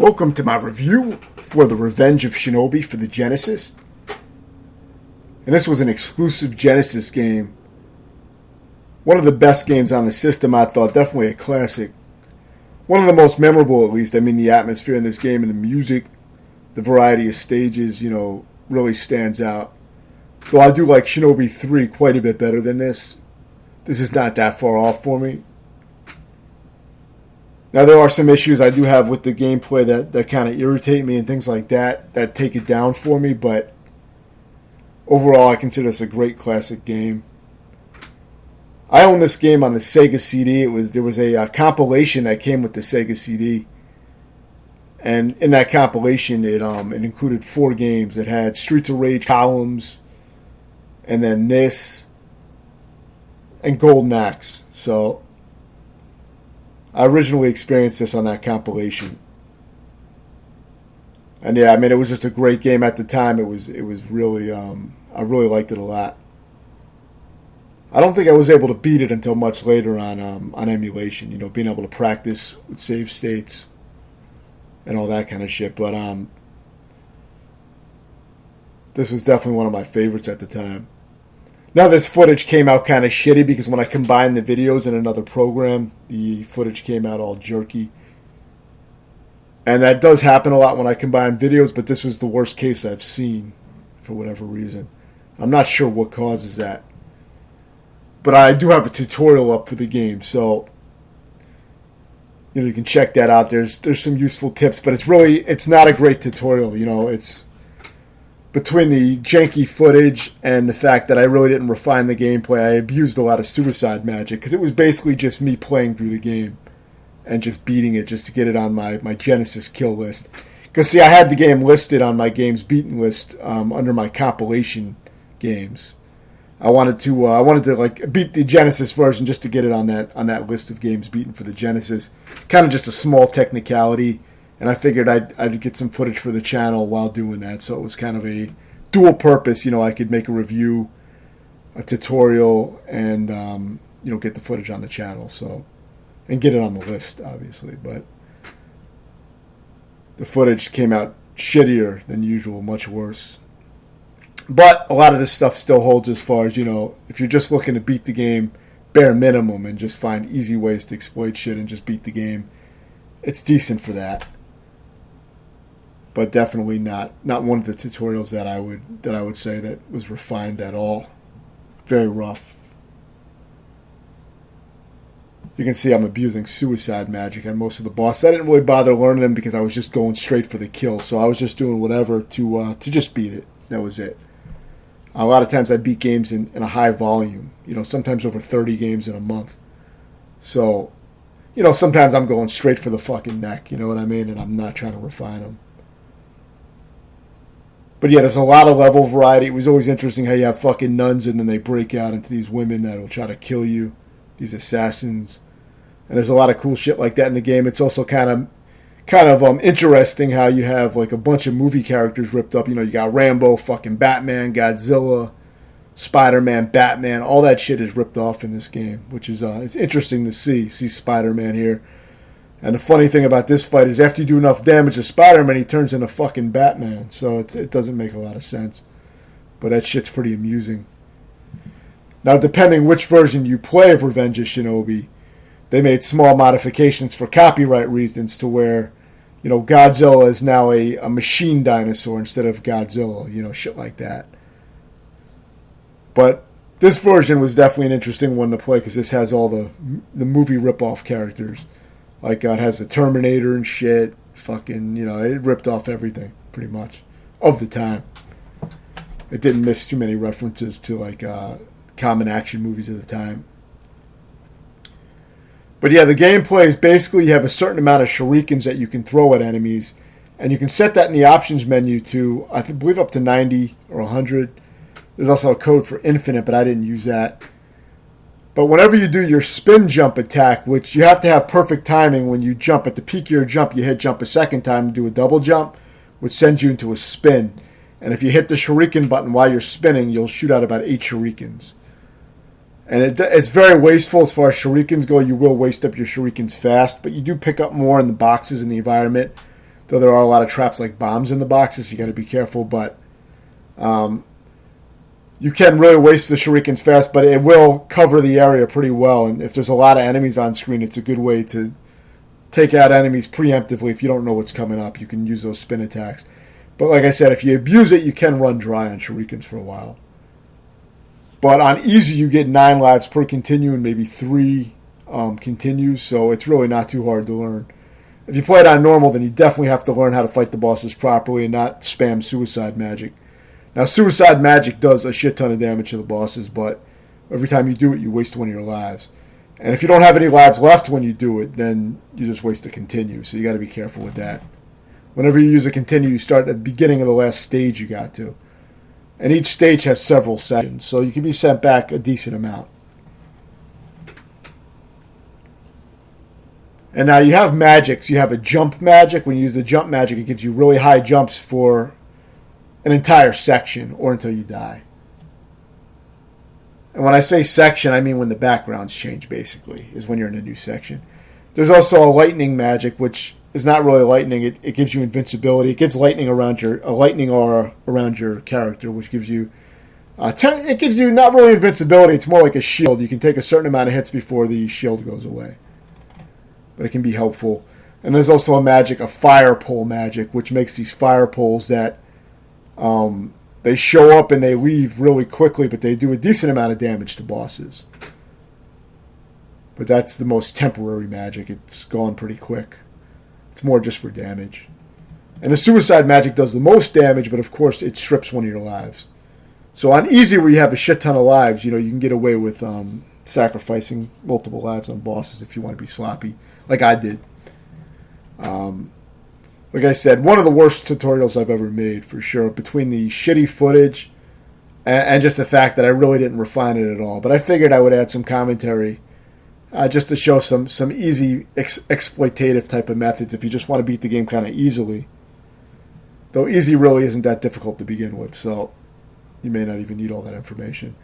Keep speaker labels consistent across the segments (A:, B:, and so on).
A: Welcome to my review for The Revenge of Shinobi for the Genesis. And this was an exclusive Genesis game. One of the best games on the system, I thought. Definitely a classic. One of the most memorable, at least. I mean, the atmosphere in this game and the music, the variety of stages, really stands out. Though I do like Shinobi 3 quite a bit better than this. This is not that far off for me. Now, there are some issues I do have with the gameplay that kind of irritate me and things like that take it down for me, but overall, I consider this a great classic game. I own this game on the Sega CD. There was a compilation that came with the Sega CD, and in that compilation, it included 4 games. It had Streets of Rage, Columns, and then this, and Golden Axe. So I originally experienced this on that compilation. And yeah, I mean, it was just a great game at the time. It was really, I really liked it a lot. I don't think I was able to beat it until much later on emulation, being able to practice with save states and all that kind of shit. But this was definitely one of my favorites at the time. Now, this footage came out kind of shitty because when I combined the videos in another program, the footage came out all jerky. And that does happen a lot when I combine videos, but this was the worst case I've seen for whatever reason. I'm not sure what causes that. But I do have a tutorial up for the game, so you can check that out. There's some useful tips, but it's not a great tutorial. It's between the janky footage and the fact that I really didn't refine the gameplay, I abused a lot of suicide magic because it was basically just me playing through the game and just beating it just to get it on my Genesis kill list. Because, see, I had the game listed on my games beaten list under my compilation games. I wanted to beat the Genesis version just to get it on that list of games beaten for the Genesis. Kind of just a small technicality. And I figured I'd get some footage for the channel while doing that. So it was kind of a dual purpose. I could make a review, a tutorial, and, get the footage on the channel. And get it on the list, obviously. But the footage came out shittier than usual, much worse. But a lot of this stuff still holds as far as, if you're just looking to beat the game bare minimum and just find easy ways to exploit shit and just beat the game, it's decent for that. But definitely not one of the tutorials that I would say that was refined at all. Very rough. You can see I'm abusing suicide magic on most of the bosses. I didn't really bother learning them because I was just going straight for the kill. So I was just doing whatever to just beat it. That was it. A lot of times I beat games in a high volume. Sometimes over 30 games in a month. So, sometimes I'm going straight for the fucking neck. You know what I mean? And I'm not trying to refine them. But yeah, there's a lot of level variety. It was always interesting how you have fucking nuns and then they break out into these women that will try to kill you. These assassins. And there's a lot of cool shit like that in the game. It's also kind of interesting how you have like a bunch of movie characters ripped up. You got Rambo, fucking Batman, Godzilla, Spider-Man, Batman. All that shit is ripped off in this game, which is it's interesting to see Spider-Man here. And the funny thing about this fight is after you do enough damage to Spider-Man, he turns into fucking Batman. So it doesn't make a lot of sense. But that shit's pretty amusing. Now, depending which version you play of Revenge of Shinobi, they made small modifications for copyright reasons to where, Godzilla is now a machine dinosaur instead of Godzilla, shit like that. But this version was definitely an interesting one to play because this has all the movie rip-off characters. Like, it has the Terminator and shit. Fucking, it ripped off everything, pretty much, of the time. It didn't miss too many references to, like, common action movies at the time. But yeah, the gameplay is basically you have a certain amount of shurikens that you can throw at enemies. And you can set that in the options menu to, I believe, up to 90 or 100. There's also a code for infinite, but I didn't use that. But whenever you do your spin jump attack, which you have to have perfect timing when you jump, at the peak of your jump, you hit jump a second time to do a double jump, which sends you into a spin. And if you hit the shuriken button while you're spinning, you'll shoot out about 8 shurikens. And it's very wasteful as far as shurikens go. You will waste up your shurikens fast, but you do pick up more in the boxes in the environment though there are a lot of traps like bombs in the boxes, so you got to be careful. But you can really waste the shurikens fast, but it will cover the area pretty well. And if there's a lot of enemies on screen, it's a good way to take out enemies preemptively. If you don't know what's coming up, you can use those spin attacks. But like I said, if you abuse it, you can run dry on shurikens for a while. But on easy, you get 9 lives per continue and maybe 3 continues, so it's really not too hard to learn. If you play it on normal, then you definitely have to learn how to fight the bosses properly and not spam suicide magic. Now, suicide magic does a shit ton of damage to the bosses, but every time you do it, you waste one of your lives. And if you don't have any lives left when you do it, then you just waste a continue, so you got to be careful with that. Whenever you use a continue, you start at the beginning of the last stage you got to. And each stage has several sections, so you can be sent back a decent amount. And now you have magics. You have a jump magic. When you use the jump magic, it gives you really high jumps for an entire section or until you die. And when I say section, I mean when the backgrounds change, basically, is when you're in a new section. There's also a lightning magic, which is not really lightning. It gives you invincibility. It gives lightning around a lightning aura around your character, which gives you it gives you not really invincibility. It's more like a shield. You can take a certain amount of hits before the shield goes away, but it can be helpful. And there's also a magic, a fire pole magic, which makes these fire poles that they show up and they leave really quickly, but they do a decent amount of damage to bosses. But that's the most temporary magic. It's gone pretty quick. It's more just for damage. And the suicide magic does the most damage, but of course it strips one of your lives. So on easy, where you have a shit ton of lives, you can get away with sacrificing multiple lives on bosses if you want to be sloppy, like I did. Like I said, one of the worst tutorials I've ever made, for sure, between the shitty footage and just the fact that I really didn't refine it at all. But I figured I would add some commentary just to show some easy exploitative type of methods if you just want to beat the game kind of easily. Though easy really isn't that difficult to begin with, so you may not even need all that information.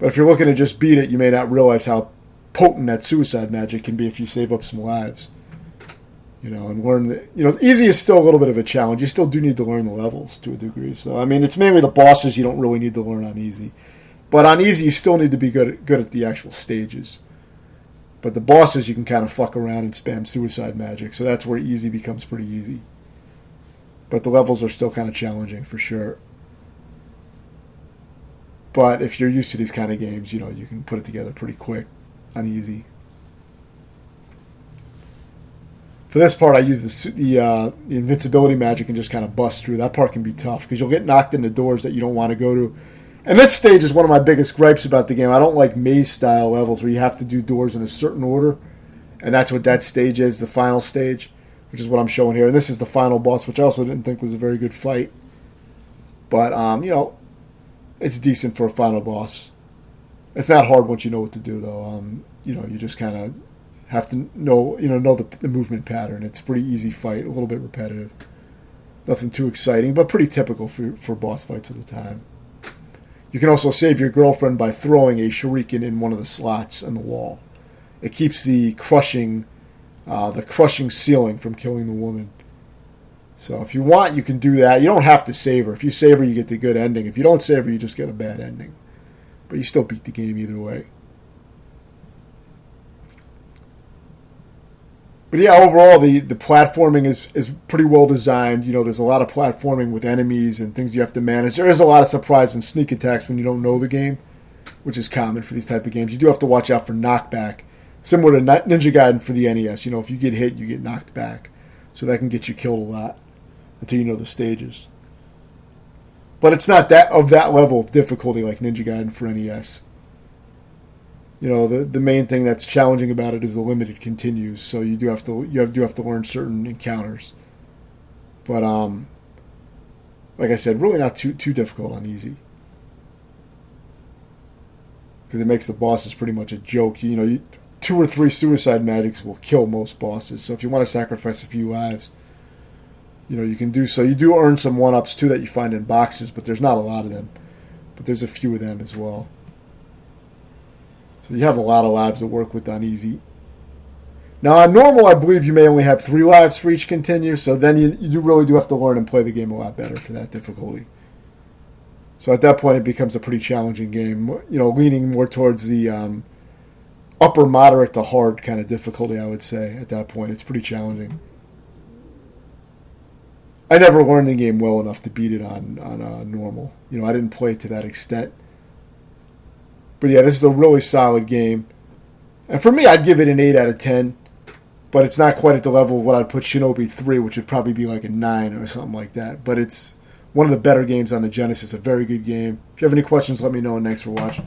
A: But if you're looking to just beat it, you may not realize how potent that suicide magic can be if you save up some lives. And learn that, easy is still a little bit of a challenge. You still do need to learn the levels to a degree. So, I mean, it's mainly the bosses you don't really need to learn on easy. But on easy, you still need to be good at the actual stages. But the bosses, you can kind of fuck around and spam suicide magic. So that's where easy becomes pretty easy. But the levels are still kind of challenging, for sure. But if you're used to these kind of games, you can put it together pretty quick on easy. For this part, I use the invincibility magic and just kind of bust through. That part can be tough because you'll get knocked into doors that you don't want to go to. And this stage is one of my biggest gripes about the game. I don't like maze-style levels where you have to do doors in a certain order. And that's what that stage is, the final stage, which is what I'm showing here. And this is the final boss, which I also didn't think was a very good fight. But, it's decent for a final boss. It's not hard once you know what to do, though. You just kind of have to know the movement pattern. It's a pretty easy fight, a little bit repetitive. Nothing too exciting, but pretty typical for boss fights of the time. You can also save your girlfriend by throwing a shuriken in one of the slots in the wall. It keeps the crushing ceiling from killing the woman. So if you want, you can do that. You don't have to save her. If you save her, you get the good ending. If you don't save her, you just get a bad ending. But you still beat the game either way. But yeah, overall, the platforming is pretty well designed. There's a lot of platforming with enemies and things you have to manage. There is a lot of surprise and sneak attacks when you don't know the game, which is common for these type of games. You do have to watch out for knockback, similar to Ninja Gaiden for the NES. If you get hit, you get knocked back. So that can get you killed a lot until you know the stages. But it's not that level of difficulty like Ninja Gaiden for NES. The main thing that's challenging about it is the limited continues, so you do have to learn certain encounters. But like I said, really not too difficult on easy, because it makes the bosses pretty much a joke. 2 or 3 suicide magics will kill most bosses. So if you want to sacrifice a few lives, you can do so. You do earn some 1-ups too that you find in boxes, but there's not a lot of them. But there's a few of them as well. So you have a lot of lives to work with on easy. Now, on normal, I believe you may only have 3 lives for each continue, so then you really do have to learn and play the game a lot better for that difficulty. So at that point, it becomes a pretty challenging game, leaning more towards the upper moderate to hard kind of difficulty, I would say. At that point, it's pretty challenging. I never learned the game well enough to beat it on normal. I didn't play it to that extent. But yeah, this is a really solid game. And for me, I'd give it an 8 out of 10. But it's not quite at the level of what I'd put Shinobi 3, which would probably be like a 9 or something like that. But it's one of the better games on the Genesis. A very good game. If you have any questions, let me know, and thanks for watching.